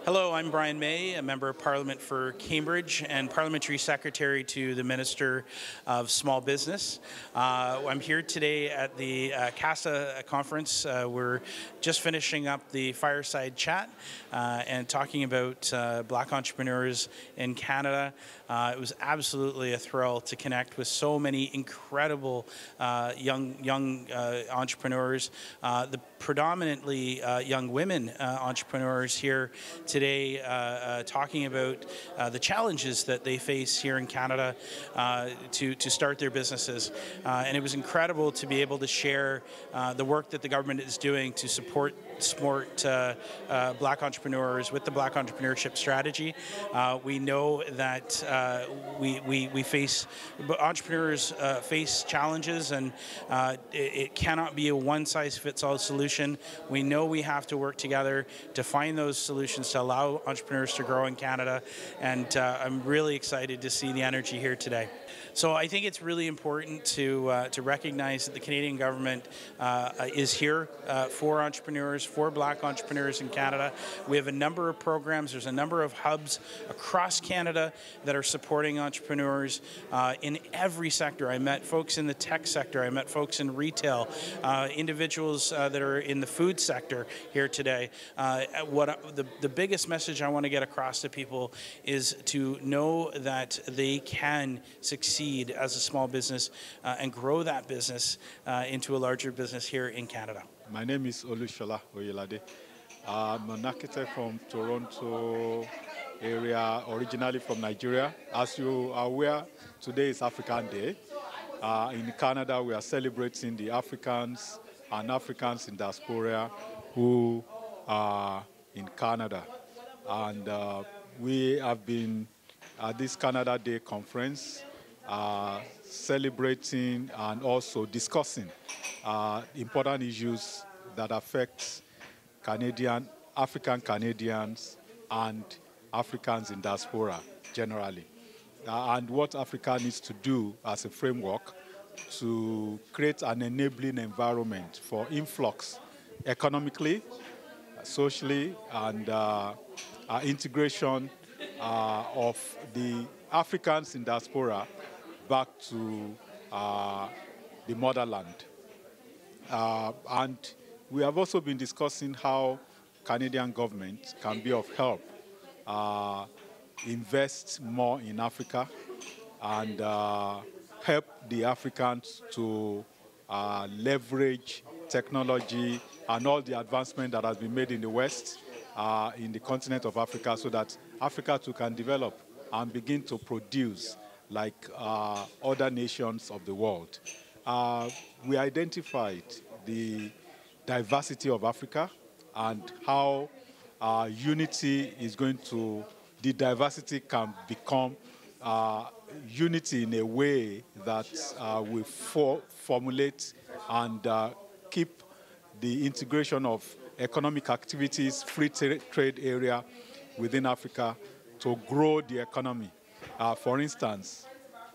Hello, I'm Brian May, a Member of Parliament for Cambridge and Parliamentary Secretary to the Minister of Small Business. I'm here today at the CASA conference. We're just finishing up the fireside chat and talking about black entrepreneurs in Canada. It was absolutely a thrill to connect with so many incredible young entrepreneurs, the predominantly young women entrepreneurs here today, talking about the challenges that they face here in Canada to start their businesses. And it was incredible to be able to share the work that the government is doing to support black entrepreneurs with the Black Entrepreneurship Strategy. We know that entrepreneurs face challenges, and it cannot be a one-size-fits-all solution. We know we have to work together to find those solutions to allow entrepreneurs to grow in Canada, and I'm really excited to see the energy here today. So I think it's really important to recognize that the Canadian government is here for entrepreneurs, for black entrepreneurs in Canada. We have a number of programs. There's a number of hubs across Canada that are supporting entrepreneurs in every sector. I met folks in the tech sector. I met folks in retail, individuals that are in the food sector here today. The biggest message I want to get across to people is to know that they can succeed as a small business and grow that business into a larger business here in Canada. My name is Olushola Oyelade. I'm an architect from Toronto area, originally from Nigeria. As you are aware, today is African Day. In Canada, we are celebrating the Africans and Africans in diaspora who are in Canada. And we have been at this Canada Day conference celebrating and also discussing important issues that affect African Canadians and Africans in diaspora generally, and what Africa needs to do as a framework to create an enabling environment for influx economically, socially, and integration of the Africans in diaspora back to the motherland. And we have also been discussing how Canadian government can be of help, invest more in Africa, and help the Africans to leverage technology and all the advancement that has been made in the West, in the continent of Africa, so that Africa too can develop and begin to produce like other nations of the world. We identified the diversity of Africa and how unity is going to, the diversity can become unity in a way that we formulate and keep the integration of economic activities, free trade area within Africa to grow the economy. For instance,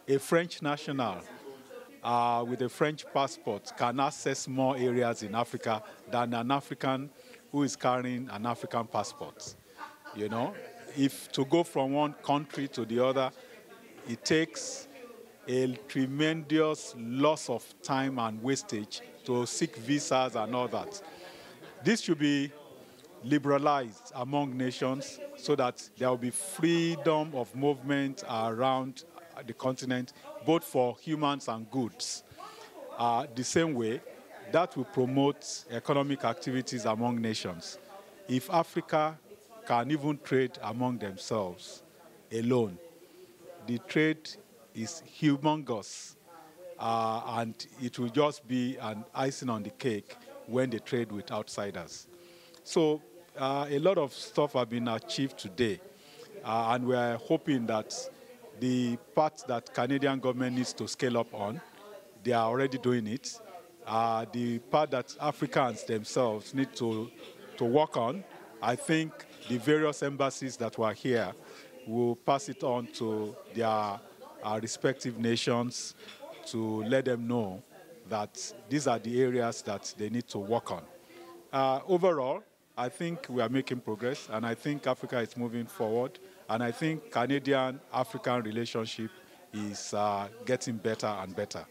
a French national with a French passport can access more areas in Africa than an African who is carrying an African passport. You know, if to go from one country to the other, it takes a tremendous loss of time and wastage to seek visas and all that. This should be liberalized among nations so that there will be freedom of movement around the continent, both for humans and goods. The same way, that will promote economic activities among nations. If Africa can even trade among themselves alone, the trade is humongous, and it will just be an icing on the cake when they trade with outsiders. So a lot of stuff have been achieved today, and we are hoping that the part that Canadian government needs to scale up on, they are already doing it. The part that Africans themselves need to work on, I think the various embassies that were here will pass it on to their respective nations to let them know that these are the areas that they need to work on. Overall, I think we are making progress, and I think Africa is moving forward, and I think Canadian-African relationship is getting better and better.